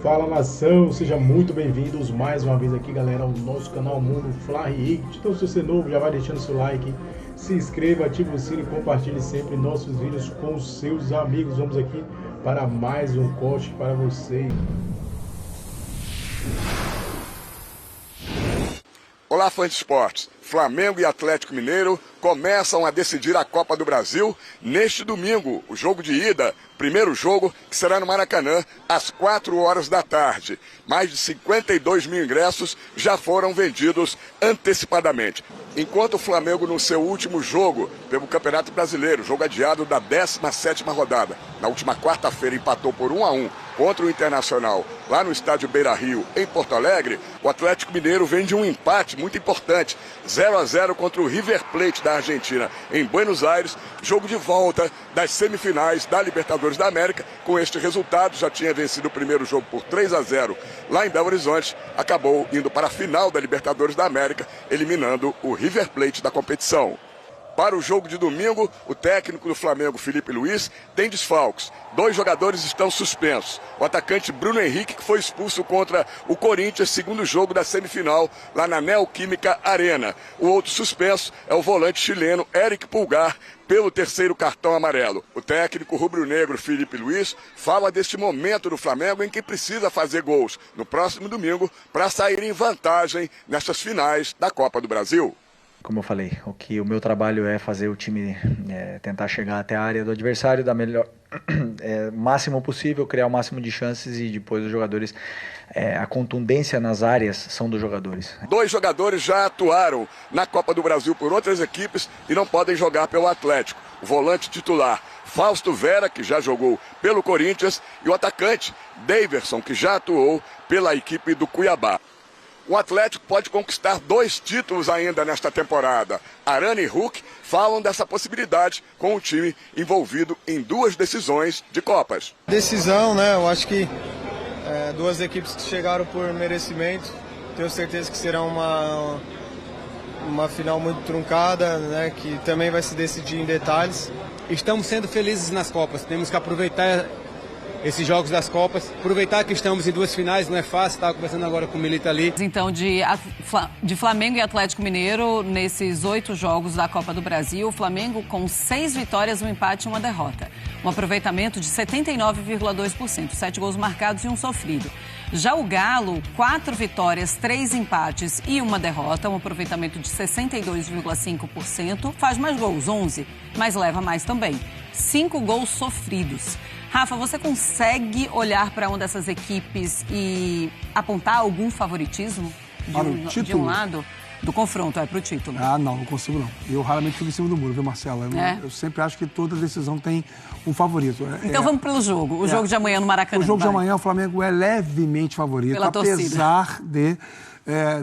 Fala nação, sejam muito bem-vindos mais uma vez aqui, galera, ao nosso canal Mundo Fly Richt. Então, se você é novo, já vai deixando seu like, se inscreva, ative o sino e compartilhe sempre nossos vídeos com os seus amigos. Vamos aqui para mais um corte para vocês. Olá, fãs de esportes. Flamengo e Atlético Mineiro começam a decidir a Copa do Brasil neste domingo. O jogo de ida, primeiro jogo, que será no Maracanã, às 4 horas da tarde. Mais de 52 mil ingressos já foram vendidos antecipadamente. Enquanto o Flamengo, no seu último jogo pelo Campeonato Brasileiro, jogo adiado da 17ª rodada, na última quarta-feira empatou por 1-1 contra o Internacional, lá no estádio Beira-Rio, em Porto Alegre, o Atlético Mineiro vem de um empate muito importante, 0-0 contra o River Plate da Argentina, em Buenos Aires, jogo de volta das semifinais da Libertadores da América. Com este resultado, já tinha vencido o primeiro jogo por 3-0 lá em Belo Horizonte, acabou indo para a final da Libertadores da América, eliminando o River Plate da competição. Para o jogo de domingo, o técnico do Flamengo, Felipe Luiz, tem desfalques. 2 jogadores estão suspensos. O atacante Bruno Henrique, que foi expulso contra o Corinthians, segundo jogo da semifinal, lá na Neoquímica Arena. O outro suspenso é o volante chileno Eric Pulgar, pelo 3º cartão amarelo. O técnico rubro-negro Felipe Luiz fala deste momento do Flamengo em que precisa fazer gols no próximo domingo para sair em vantagem nessas finais da Copa do Brasil. Como eu falei, o meu trabalho é fazer o time tentar chegar até a área do adversário da melhor máximo possível, criar o máximo de chances e depois os jogadores, a contundência nas áreas são dos jogadores. 2 jogadores já atuaram na Copa do Brasil por outras equipes e não podem jogar pelo Atlético. O volante titular Fausto Vera, que já jogou pelo Corinthians, e o atacante Daverson, que já atuou pela equipe do Cuiabá. O Atlético pode conquistar 2 títulos ainda nesta temporada. Arana e Hulk falam dessa possibilidade com o time envolvido em 2 decisões de Copas. Decisão, né? Eu acho que 2 equipes que chegaram por merecimento. Tenho certeza que será uma final muito truncada, né? Que também vai se decidir em detalhes. Estamos sendo felizes nas Copas. Temos que aproveitar esses jogos das Copas, aproveitar que estamos em 2 finais, não é fácil, estava conversando agora com o Milita ali. Então, de Flamengo e Atlético Mineiro, nesses 8 jogos da Copa do Brasil, o Flamengo com 6 vitórias, 1 empate e 1 derrota. Um aproveitamento de 79,2%, 7 gols marcados e 1 sofrido. Já o Galo, 4 vitórias, 3 empates e 1 derrota, um aproveitamento de 62,5%, faz mais gols, 11, mas leva mais também, 5 gols sofridos. Rafa, você consegue olhar para uma dessas equipes e apontar algum favoritismo de um lado? Do confronto, para o título. Não consigo não. Eu raramente fico em cima do muro, viu, Marcela? Eu sempre acho que toda decisão tem um favorito. Então vamos pelo jogo. O jogo de amanhã no Maracanã. O jogo de amanhã, o Flamengo é levemente favorito, pela apesar de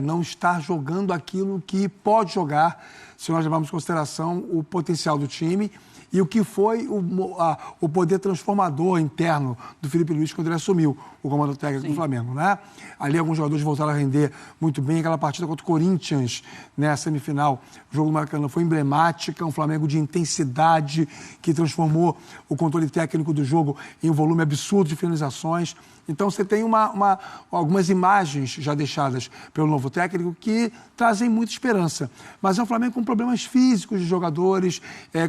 não estar jogando aquilo que pode jogar, se nós levarmos em consideração o potencial do time e o que foi o poder transformador interno do Felipe Luiz quando ele assumiu o comando técnico do Flamengo, né? Ali alguns jogadores voltaram a render muito bem. Aquela partida contra o Corinthians, né, a semifinal, o jogo do Maracanã foi emblemática, um Flamengo de intensidade que transformou o controle técnico do jogo em um volume absurdo de finalizações. Então você tem algumas imagens já deixadas pelo novo técnico que trazem muita esperança. Mas é um Flamengo com problemas físicos de jogadores,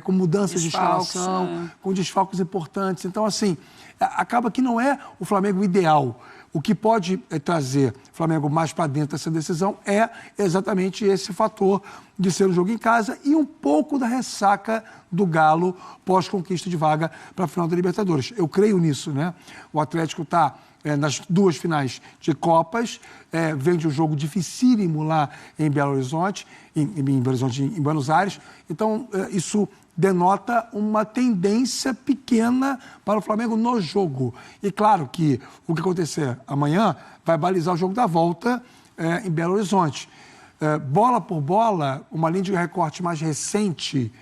com mudanças de escalação, com desfalques importantes. Então, assim, acaba que não é o Flamengo ideal. O que pode trazer o Flamengo mais para dentro dessa decisão é exatamente esse fator de ser um jogo em casa e um pouco da ressaca do Galo pós-conquista de vaga para a final da Libertadores. Eu creio nisso, né? O Atlético está nas 2 finais de Copas, vem de um jogo dificílimo lá em Belo Horizonte, em Buenos Aires. Então, isso denota uma tendência pequena para o Flamengo no jogo. E claro que o que acontecer amanhã vai balizar o jogo da volta em Belo Horizonte. Bola por bola, uma linha de recorte mais recente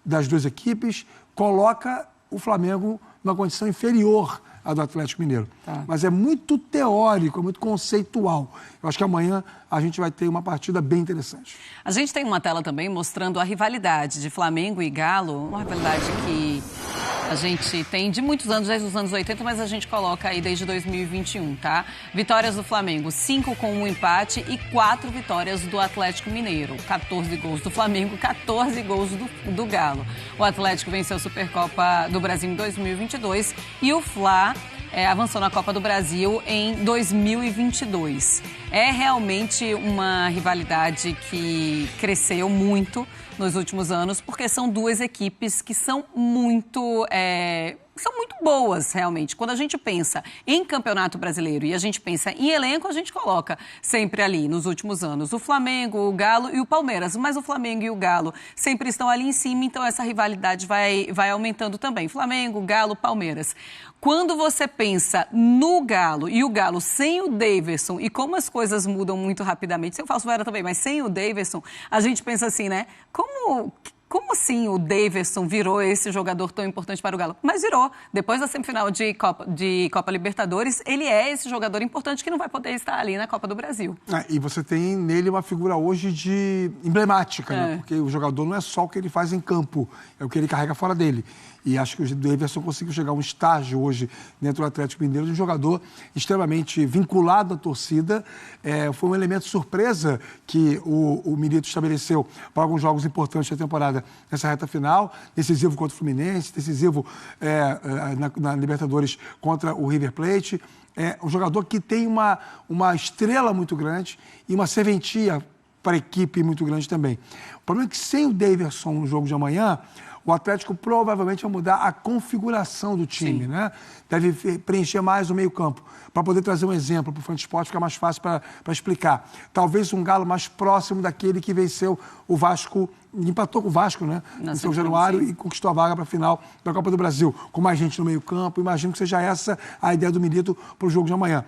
das 2 equipes coloca o Flamengo numa condição inferior à do Atlético Mineiro. Mas é muito teórico, é muito conceitual. Eu acho que amanhã a gente vai ter uma partida bem interessante. A gente tem uma tela também mostrando a rivalidade de Flamengo e Galo, uma rivalidade que A gente tem de muitos anos, desde os anos 80, mas a gente coloca aí desde 2021, tá? Vitórias do Flamengo, 5 com um empate e 4 vitórias do Atlético Mineiro. 14 gols do Flamengo, 14 gols do Galo. O Atlético venceu a Supercopa do Brasil em 2022 e o Fla avançou na Copa do Brasil em 2022. É realmente uma rivalidade que cresceu muito nos últimos anos, porque são duas equipes que são muito boas, realmente. Quando a gente pensa em Campeonato Brasileiro e a gente pensa em elenco, a gente coloca sempre ali, nos últimos anos, o Flamengo, o Galo e o Palmeiras. Mas o Flamengo e o Galo sempre estão ali em cima, então essa rivalidade vai aumentando também. Flamengo, Galo, Palmeiras. Quando você pensa no Galo e o Galo sem o Daverson e como as coisas mudam muito rapidamente, sem o Falso Vera também, mas sem o Daverson, a gente pensa assim, né? Como assim o Daverson virou esse jogador tão importante para o Galo? Mas virou. Depois da semifinal de Copa Libertadores, ele é esse jogador importante que não vai poder estar ali na Copa do Brasil. E você tem nele uma figura hoje emblemática, né? Porque o jogador não é só o que ele faz em campo, é o que ele carrega fora dele. E acho que o Daverson conseguiu chegar a um estágio hoje dentro do Atlético Mineiro de um jogador extremamente vinculado à torcida. Foi um elemento surpresa que o Milito estabeleceu para alguns jogos importantes da temporada nessa reta final, decisivo contra o Fluminense, decisivo na Libertadores contra o River Plate. É um jogador que tem uma estrela muito grande e uma serventia para a equipe muito grande também. O problema é que sem o Daverson no jogo de amanhã, o Atlético provavelmente vai mudar a configuração do time, né? Deve preencher mais o meio-campo. Para poder trazer um exemplo para o Fantasport, fica mais fácil para explicar. Talvez um Galo mais próximo daquele que venceu o Vasco, empatou com o Vasco, né? Em São Januário e conquistou a vaga para a final da Copa do Brasil. Com mais gente no meio-campo, imagino que seja essa a ideia do Milito para o jogo de amanhã.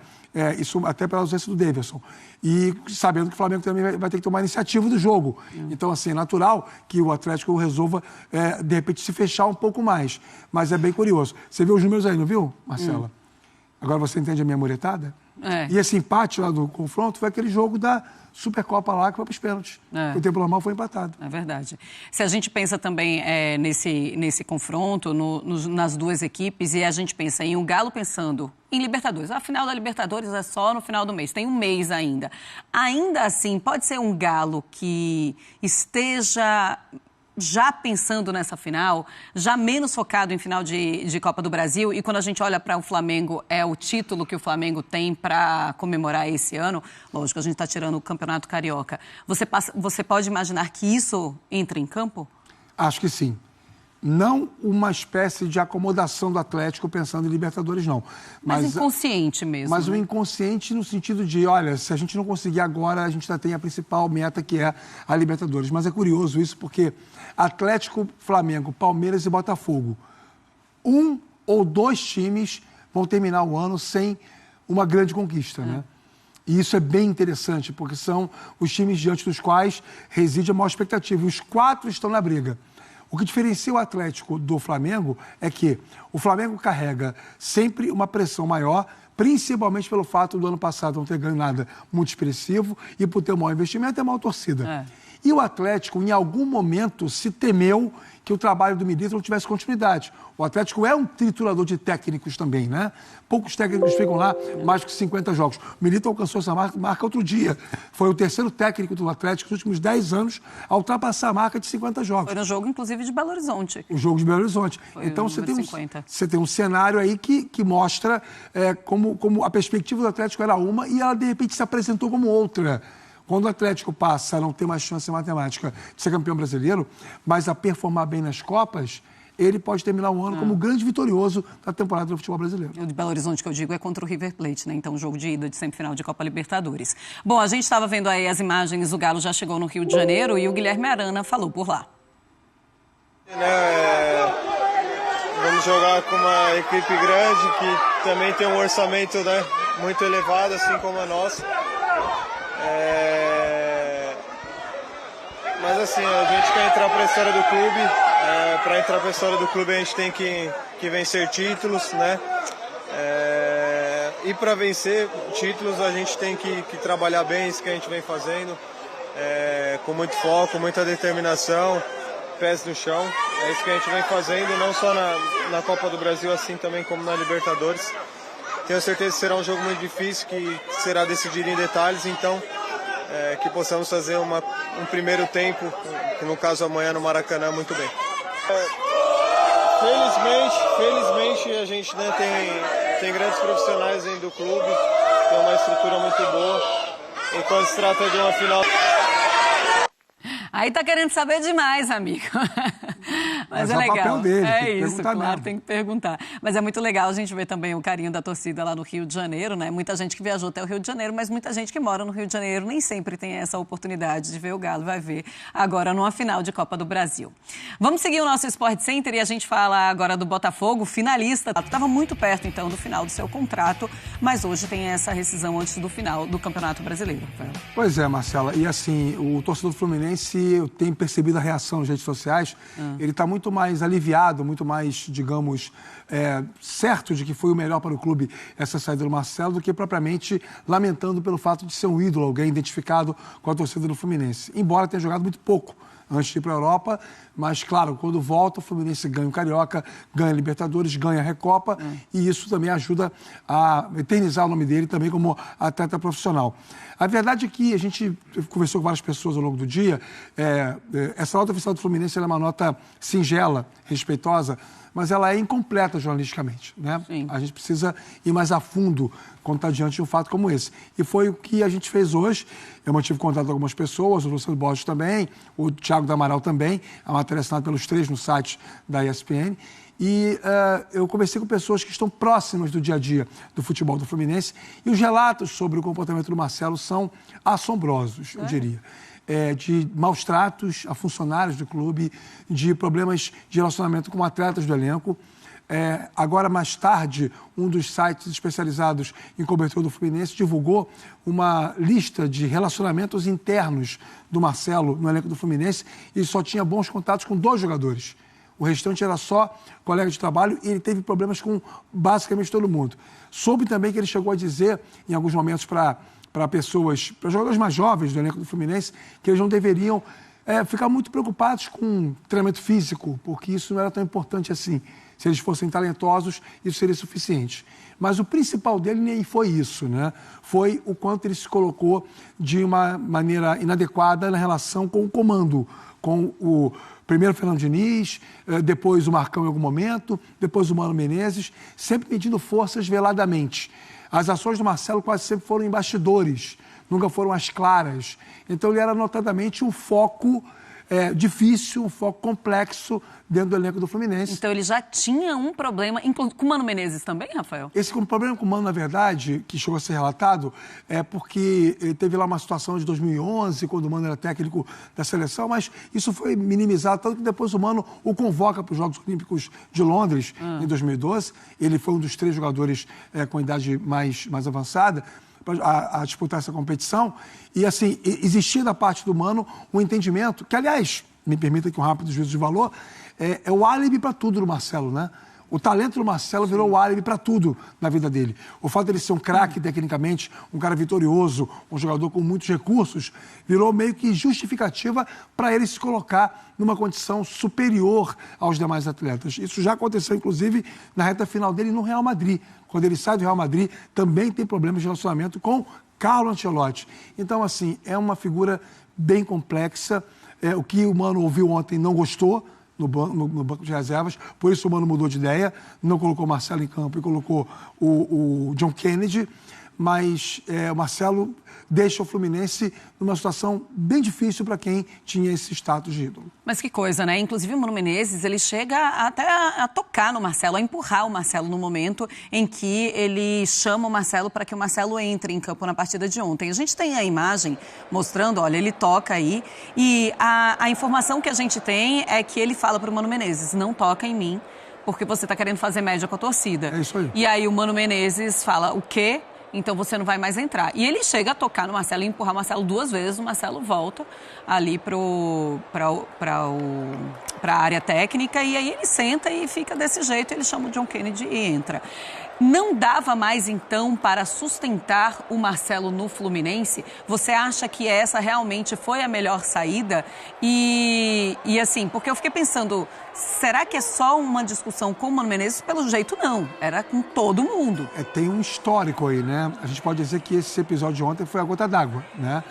Isso até pela ausência do Daverson. E sabendo que o Flamengo também vai ter que tomar a iniciativa do jogo. Então, assim, é natural que o Atlético resolva, de repente, se fechar um pouco mais. Mas é bem curioso. Você viu os números aí, não viu, Marcela? Agora você entende a minha muretada? E esse empate lá do confronto foi aquele jogo da Supercopa lá que foi para os pênaltis. O tempo normal foi empatado. É verdade. Se a gente pensa também nesse confronto, nas duas equipes, e a gente pensa em um Galo pensando em Libertadores. A final da Libertadores é só no final do mês, tem um mês ainda. Ainda assim, pode ser um Galo que esteja já pensando nessa final, já menos focado em final de Copa do Brasil, e quando a gente olha para o Flamengo, é o título que o Flamengo tem para comemorar esse ano, lógico, a gente está tirando o Campeonato Carioca. Você pode imaginar que isso entre em campo? Acho que sim. Não uma espécie de acomodação do Atlético pensando em Libertadores, não. Mas inconsciente mesmo. Mas o inconsciente no sentido de, olha, se a gente não conseguir agora, a gente já tem a principal meta, que é a Libertadores. Mas é curioso isso, porque Atlético, Flamengo, Palmeiras e Botafogo, um ou dois times vão terminar o ano sem uma grande conquista, né? E isso é bem interessante, porque são os times diante dos quais reside a maior expectativa. E os 4 estão na briga. O que diferencia o Atlético do Flamengo é que o Flamengo carrega sempre uma pressão maior, principalmente pelo fato do ano passado não ter ganho nada muito expressivo e por ter um maior investimento e maior torcida. E o Atlético, em algum momento, se temeu que o trabalho do Milito não tivesse continuidade. O Atlético é um triturador de técnicos também, né? Poucos técnicos ficam lá mais que 50 jogos. O Milito alcançou essa marca outro dia. Foi o terceiro técnico do Atlético nos últimos 10 anos a ultrapassar a marca de 50 jogos. Foi no jogo, inclusive, de Belo Horizonte. O jogo de Belo Horizonte. Foi então você tem um cenário aí que mostra como a perspectiva do Atlético era uma e ela, de repente, se apresentou como outra. Quando o Atlético passa a não ter mais chance matemática de ser campeão brasileiro, mas a performar bem nas Copas, ele pode terminar o ano como o grande vitorioso da temporada do futebol brasileiro. O de Belo Horizonte, que eu digo, é contra o River Plate, né? Então, jogo de ida de semifinal de Copa Libertadores. Bom, a gente estava vendo aí as imagens, o Galo já chegou no Rio de Janeiro e o Guilherme Arana falou por lá. Vamos jogar com uma equipe grande que também tem um orçamento, né, muito elevado, assim como a nossa. Mas assim, a gente quer entrar para a história do clube. Para entrar para a história do clube a gente tem que vencer títulos, né? E para vencer títulos a gente tem que trabalhar bem isso que a gente vem fazendo, com muito foco, muita determinação. pés no chão. É isso que a gente vem fazendo, não só na Copa do Brasil, assim também como na Libertadores. Tenho certeza que será um jogo muito difícil, que será decidido em detalhes, então que possamos fazer um primeiro tempo, que no caso amanhã no Maracanã, muito bem. Felizmente a gente, né, tem grandes profissionais dentro do clube, tem uma estrutura muito boa, enquanto se trata de uma final... Aí tá querendo saber demais, amigo. Mas é o legal. papel dele, é tem que isso, perguntar claro, mesmo. tem que perguntar. Mas é muito legal a gente ver também o carinho da torcida lá no Rio de Janeiro, né? Muita gente que viajou até o Rio de Janeiro, mas muita gente que mora no Rio de Janeiro nem sempre tem essa oportunidade de ver o Galo, vai ver agora numa final de Copa do Brasil. Vamos seguir o nosso Sport Center e a gente fala agora do Botafogo, finalista. Estava muito perto, então, do final do seu contrato, mas hoje tem essa rescisão antes do final do Campeonato Brasileiro. Pois é, Marcela. E assim, o torcedor do Fluminense, eu tenho percebido a reação nas redes sociais, ele está muito mais aliviado, muito mais, digamos, certo de que foi o melhor para o clube essa saída do Marcelo, do que propriamente lamentando pelo fato de ser um ídolo, alguém identificado com a torcida do Fluminense. Embora tenha jogado muito pouco antes de ir para a Europa, mas, claro, quando volta, o Fluminense ganha o Carioca, ganha a Libertadores, ganha a Recopa, e isso também ajuda a eternizar o nome dele também como atleta profissional. A verdade é que a gente conversou com várias pessoas ao longo do dia, essa nota oficial do Fluminense é uma nota singela, respeitosa, mas ela é incompleta jornalisticamente, né? Sim. A gente precisa ir mais a fundo quando está diante de um fato como esse. E foi o que a gente fez hoje. Eu mantive contato com algumas pessoas, o Luciano Borges também, o Thiago D'Amaral também, a matéria assinada pelos três no site da ESPN. E eu conversei com pessoas que estão próximas do dia a dia do futebol do Fluminense e os relatos sobre o comportamento do Marcelo são assombrosos, eu diria. De maus tratos a funcionários do clube, de problemas de relacionamento com atletas do elenco. Agora, mais tarde, um dos sites especializados em cobertura do Fluminense divulgou uma lista de relacionamentos internos do Marcelo no elenco do Fluminense e só tinha bons contatos com 2 jogadores. O restante era só colega de trabalho e ele teve problemas com basicamente todo mundo. Soube também que ele chegou a dizer, em alguns momentos, para jogadores mais jovens do elenco do Fluminense, que eles não deveriam ficar muito preocupados com treinamento físico, porque isso não era tão importante assim. Se eles fossem talentosos, isso seria suficiente. Mas o principal dele nem foi isso, né? Foi o quanto ele se colocou de uma maneira inadequada na relação com o comando, com o primeiro Fernando Diniz, depois o Marcão em algum momento, depois o Mano Menezes, sempre medindo forças veladamente. As ações do Marcelo quase sempre foram em bastidores, nunca foram as claras. Então ele era notadamente um foco difícil, um foco complexo dentro do elenco do Fluminense. Então ele já tinha um problema, com o Mano Menezes também, Rafael? Esse problema com o Mano, na verdade, que chegou a ser relatado, é porque teve lá uma situação de 2011, quando o Mano era técnico da seleção, mas isso foi minimizado, tanto que depois o Mano o convoca para os Jogos Olímpicos de Londres, em 2012. Ele foi um dos 3 jogadores com idade mais avançada a disputar essa competição. E, assim, existia da parte do Mano um entendimento, que, aliás, me permita que um rápido juízo de valor, é o álibi para tudo do Marcelo, né? O talento do Marcelo virou o álibi para tudo na vida dele. O fato dele ser um craque tecnicamente, um cara vitorioso, um jogador com muitos recursos, virou meio que justificativa para ele se colocar numa condição superior aos demais atletas. Isso já aconteceu, inclusive, na reta final dele no Real Madrid. Quando ele sai do Real Madrid, também tem problemas de relacionamento com Carlo Ancelotti. Então, assim, é uma figura bem complexa. O que o Mano ouviu ontem não gostou no banco de reservas, por isso o Mano mudou de ideia, não colocou o Marcelo em campo e colocou o John Kennedy, mas o Marcelo deixa o Fluminense numa situação bem difícil para quem tinha esse status de ídolo. Mas que coisa, né? Inclusive o Mano Menezes, ele chega até a tocar no Marcelo, a empurrar o Marcelo no momento em que ele chama o Marcelo para que o Marcelo entre em campo na partida de ontem. A gente tem a imagem mostrando, olha, ele toca aí e a informação que a gente tem é que ele fala para o Mano Menezes, não toca em mim, porque você está querendo fazer média com a torcida. É isso aí. E aí o Mano Menezes fala, o quê? Então você não vai mais entrar. E ele chega a tocar no Marcelo e empurrar o Marcelo 2 vezes, o Marcelo volta ali para a área técnica e aí ele senta e fica desse jeito, ele chama o John Kennedy e entra. Não dava mais, então, para sustentar o Marcelo no Fluminense? Você acha que essa realmente foi a melhor saída? E assim, porque eu fiquei pensando, será que é só uma discussão com o Mano Menezes? Pelo jeito, não. Era com todo mundo. Tem um histórico aí, né? A gente pode dizer que esse episódio de ontem foi a gota d'água, né?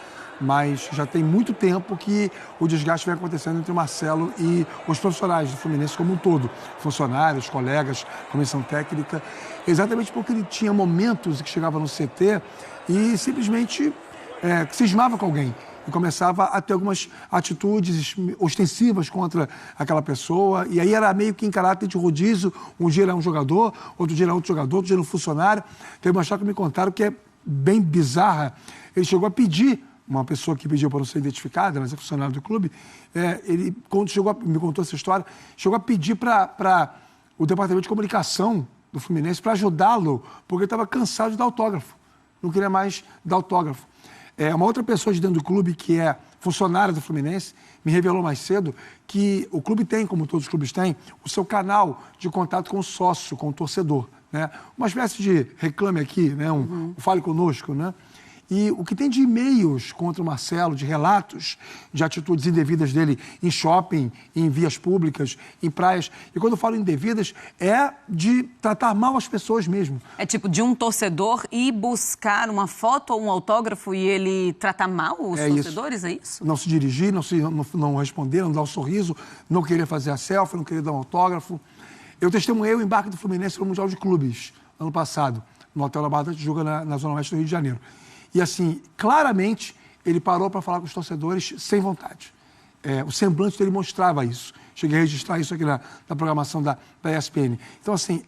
Mas já tem muito tempo que o desgaste vem acontecendo entre o Marcelo e os profissionais do Fluminense como um todo. Funcionários, colegas, comissão técnica. Exatamente porque ele tinha momentos que chegava no CT e simplesmente cismava com alguém. E começava a ter algumas atitudes ostensivas contra aquela pessoa. E aí era meio que em caráter de rodízio. Um dia era um jogador, outro dia era outro jogador, outro dia era um funcionário. Teve uma história que me contaram que é bem bizarra. Ele chegou a pedir, uma pessoa que pediu para não ser identificada, mas é funcionário do clube, ele, quando me contou essa história, chegou a pedir para o departamento de comunicação do Fluminense para ajudá-lo, porque ele estava cansado de dar autógrafo. Não queria mais dar autógrafo. Uma outra pessoa de dentro do clube, que é funcionária do Fluminense, me revelou mais cedo que o clube tem, como todos os clubes têm, o seu canal de contato com o sócio, com o torcedor, né? Uma espécie de reclame aqui, né? Um fale conosco, né? E o que tem de e-mails contra o Marcelo, de relatos de atitudes indevidas dele em shopping, em vias públicas, em praias. E quando eu falo indevidas, é de tratar mal as pessoas mesmo. É tipo de um torcedor ir buscar uma foto ou um autógrafo e ele tratar mal os torcedores, é isso? Não se dirigir, não responder, não dar um sorriso, não querer fazer a selfie, não querer dar um autógrafo. Eu testemunhei o embarque do Fluminense no Mundial de Clubes, ano passado, no Hotel La Barra de Tijuca, na Zona Oeste do Rio de Janeiro. E, assim, claramente, ele parou para falar com os torcedores sem vontade. O semblante dele mostrava isso. Cheguei a registrar isso aqui na programação da ESPN. Então, assim,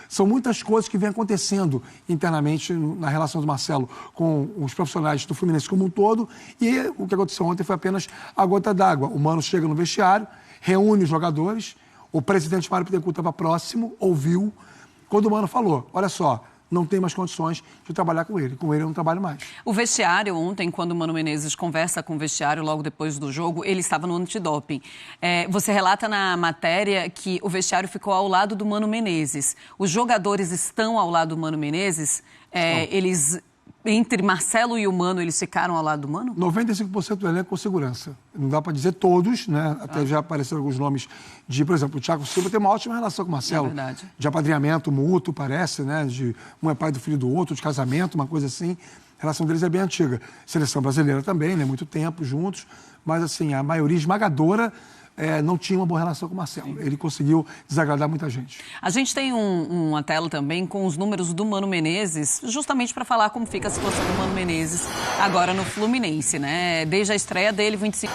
são muitas coisas que vêm acontecendo internamente na relação do Marcelo com os profissionais do Fluminense como um todo. E o que aconteceu ontem foi apenas a gota d'água. O Mano chega no vestiário, reúne os jogadores, o presidente Mário Bittencourt estava próximo, ouviu. Quando o Mano falou, olha só, não tem mais condições de trabalhar com ele eu não trabalho mais. O vestiário ontem, quando o Mano Menezes conversa com o vestiário logo depois do jogo, ele estava no antidoping. Você relata na matéria que o vestiário ficou ao lado do Mano Menezes. Os jogadores estão ao lado do Mano Menezes? Entre Marcelo e o Mano, eles ficaram ao lado do Mano? 95% do elenco com segurança. Não dá para dizer todos, né? Até já apareceram alguns nomes de, por exemplo, o Thiago Silva tem uma ótima relação com o Marcelo. É verdade. De apadrinhamento mútuo, parece, né? Um é pai do filho do outro, de casamento, uma coisa assim. A relação deles é bem antiga. Seleção brasileira também, né? Muito tempo juntos. Mas, assim, a maioria esmagadora não tinha uma boa relação com o Marcelo. Ele conseguiu desagradar muita gente. A gente tem uma tela também com os números do Mano Menezes, justamente para falar como fica a situação do Mano Menezes agora no Fluminense, né? Desde a estreia dele, 25...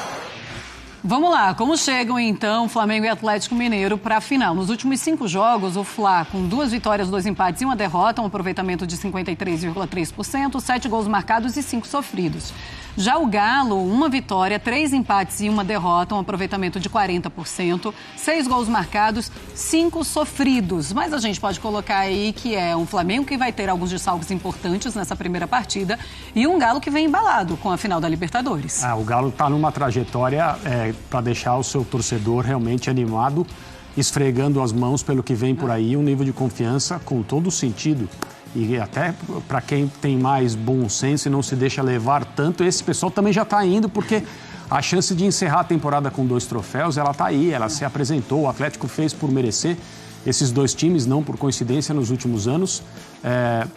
Vamos lá, como chegam então Flamengo e Atlético Mineiro para a final? Nos últimos 5 jogos, o Fla com 2 vitórias, 2 empates e 1 derrota, um aproveitamento de 53,3%, 7 gols marcados e 5 sofridos. Já o Galo, 1 vitória, 3 empates e 1 derrota, um aproveitamento de 40%, 6 gols marcados, 5 sofridos. Mas a gente pode colocar aí que é um Flamengo que vai ter alguns desfalques importantes nessa primeira partida e um Galo que vem embalado com a final da Libertadores. O Galo está numa trajetória para deixar o seu torcedor realmente animado, esfregando as mãos pelo que vem por aí, um nível de confiança com todo o sentido. E até para quem tem mais bom senso e não se deixa levar tanto, esse pessoal também já está indo, porque a chance de encerrar a temporada com 2 troféus, ela está aí, ela se apresentou, o Atlético fez por merecer. Esses 2 times, não por coincidência, nos últimos anos,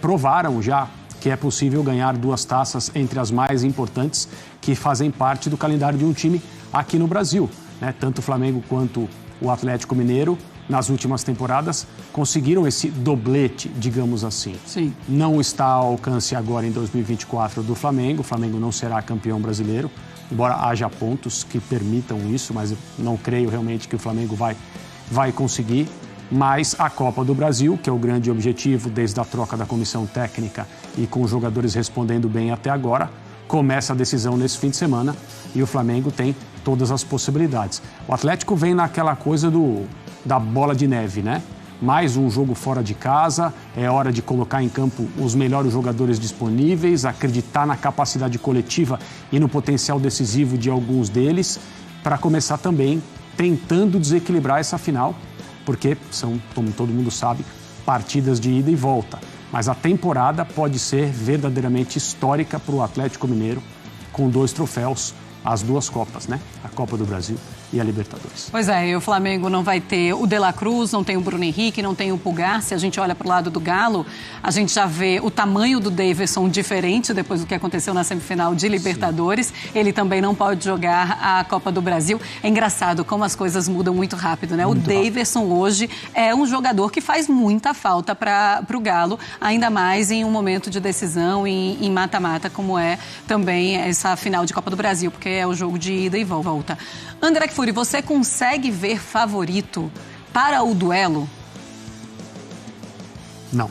provaram já que é possível ganhar 2 taças entre as mais importantes que fazem parte do calendário de um time aqui no Brasil, né? Tanto o Flamengo quanto o Atlético Mineiro, nas últimas temporadas, conseguiram esse doblete, digamos assim. Sim. Não está ao alcance agora em 2024 do Flamengo. O Flamengo não será campeão brasileiro, embora haja pontos que permitam isso, mas eu não creio realmente que o Flamengo vai conseguir. Mas a Copa do Brasil, que é o grande objetivo desde a troca da comissão técnica e com os jogadores respondendo bem até agora, começa a decisão nesse fim de semana e o Flamengo tem todas as possibilidades. O Atlético vem naquela coisa da bola de neve, né? Mais um jogo fora de casa, é hora de colocar em campo os melhores jogadores disponíveis, acreditar na capacidade coletiva e no potencial decisivo de alguns deles, para começar também tentando desequilibrar essa final, porque são, como todo mundo sabe, partidas de ida e volta. Mas a temporada pode ser verdadeiramente histórica para o Atlético Mineiro, com 2 troféus, as 2 Copas, né? A Copa do Brasil e a Libertadores. Pois é, e o Flamengo não vai ter o De La Cruz, não tem o Bruno Henrique, não tem o Pulgar. Se a gente olha para o lado do Galo, a gente já vê o tamanho do Daverson diferente depois do que aconteceu na semifinal de Libertadores. Sim. Ele também não pode jogar a Copa do Brasil. É engraçado como as coisas mudam muito rápido, né? Muito o Daverson hoje é um jogador que faz muita falta para o Galo, ainda mais em um momento de decisão, em mata-mata, como é também essa final de Copa do Brasil, porque é o jogo de ida e volta. André Kfouri, você consegue ver favorito para o duelo? Não.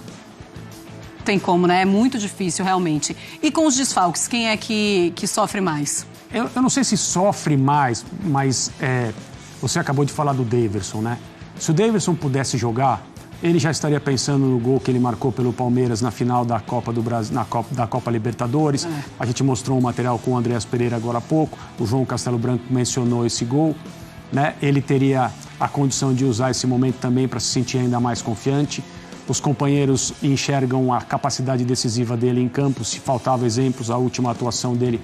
Tem como, né? É muito difícil, realmente. E com os desfalques, quem é que sofre mais? Eu não sei se sofre mais, mas você acabou de falar do Daverson, né? Se o Daverson pudesse jogar, ele já estaria pensando no gol que ele marcou pelo Palmeiras na final da Copa do Brasil, da Copa Libertadores. A gente mostrou um material com o Andreas Pereira agora há pouco. O João Castelo Branco mencionou esse gol, né? Ele teria a condição de usar esse momento também para se sentir ainda mais confiante. Os companheiros enxergam a capacidade decisiva dele em campo. Se faltavam exemplos, a última atuação dele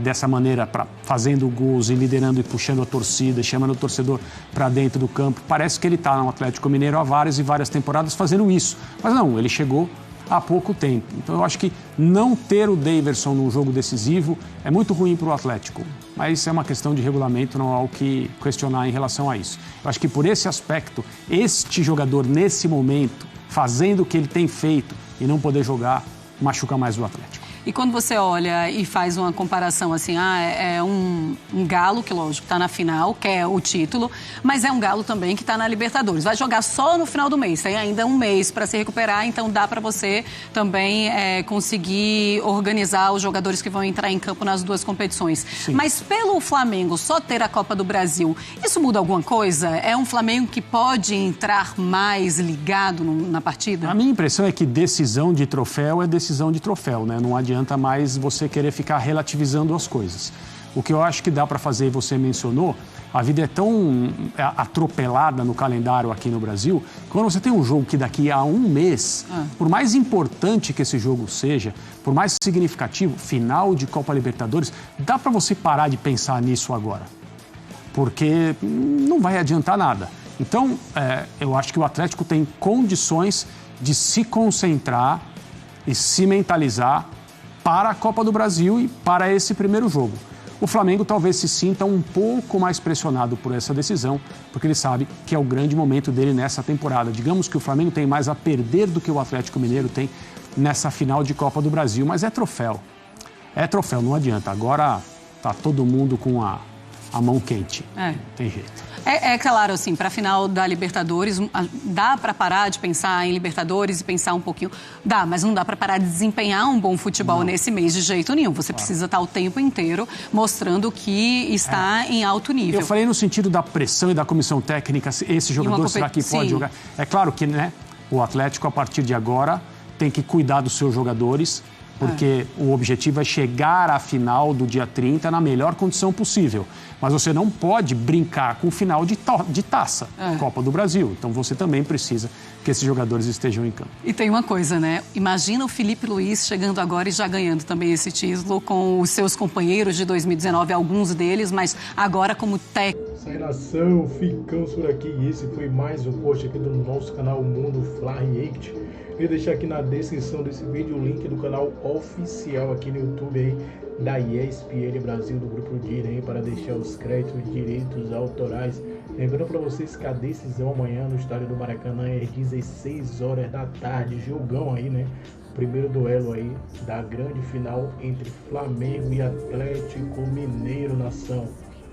dessa maneira, fazendo gols e liderando e puxando a torcida, chamando o torcedor para dentro do campo. Parece que ele está no Atlético Mineiro há várias e várias temporadas fazendo isso. Mas não, ele chegou há pouco tempo. Então eu acho que não ter o Daverson num jogo decisivo é muito ruim para o Atlético. Mas é uma questão de regulamento, não há o que questionar em relação a isso. Eu acho que por esse aspecto, este jogador nesse momento, fazendo o que ele tem feito e não poder jogar, machuca mais o Atlético. E quando você olha e faz uma comparação assim, é um Galo que, lógico, está na final, quer o título, mas é um Galo também que está na Libertadores. Vai jogar só no final do mês, tem ainda um mês para se recuperar, então dá para você também conseguir organizar os jogadores que vão entrar em campo nas 2 competições. Sim. Mas pelo Flamengo só ter a Copa do Brasil, isso muda alguma coisa? É um Flamengo que pode entrar mais ligado na partida? A minha impressão é que decisão de troféu é decisão de troféu, né? Não adianta mais você querer ficar relativizando as coisas. O que eu acho que dá para fazer, e você mencionou, a vida é tão atropelada no calendário aqui no Brasil, quando você tem um jogo que daqui a um mês, por mais importante que esse jogo seja, por mais significativo, final de Copa Libertadores, dá para você parar de pensar nisso agora. Porque não vai adiantar nada. Então, eu acho que o Atlético tem condições de se concentrar e se mentalizar para a Copa do Brasil e para esse primeiro jogo. O Flamengo talvez se sinta um pouco mais pressionado por essa decisão, porque ele sabe que é o grande momento dele nessa temporada. Digamos que o Flamengo tem mais a perder do que o Atlético Mineiro tem nessa final de Copa do Brasil, mas é troféu. É troféu, não adianta. Agora tá todo mundo com a mão quente. Tem jeito. É claro, assim, para a final da Libertadores, dá para parar de pensar em Libertadores e pensar um pouquinho? Dá, mas não dá para parar de desempenhar um bom futebol nesse mês de jeito nenhum. Você precisa estar o tempo inteiro mostrando que está em alto nível. Eu falei no sentido da pressão e da comissão técnica, esse jogador será que pode jogar? É claro que, né, o Atlético, a partir de agora, tem que cuidar dos seus jogadores, porque o objetivo é chegar à final do dia 30 na melhor condição possível. Mas você não pode brincar com o final de taça, Copa do Brasil. Então você também precisa que esses jogadores estejam em campo. E tem uma coisa, né? Imagina o Felipe Luiz chegando agora e já ganhando também esse título com os seus companheiros de 2019, alguns deles, mas agora como técnico. Sai nação, ficamos por aqui. E esse foi mais um post aqui do nosso canal Mundo Fla React. Queria deixar aqui na descrição desse vídeo o link do canal oficial aqui no YouTube aí, da ESPN Brasil, do Grupo DIREM, para deixar os créditos e direitos autorais. Lembrando para vocês que a decisão amanhã no estádio do Maracanã é às 16 horas da tarde, jogão aí, né? Primeiro duelo aí da grande final entre Flamengo e Atlético Mineiro, nação.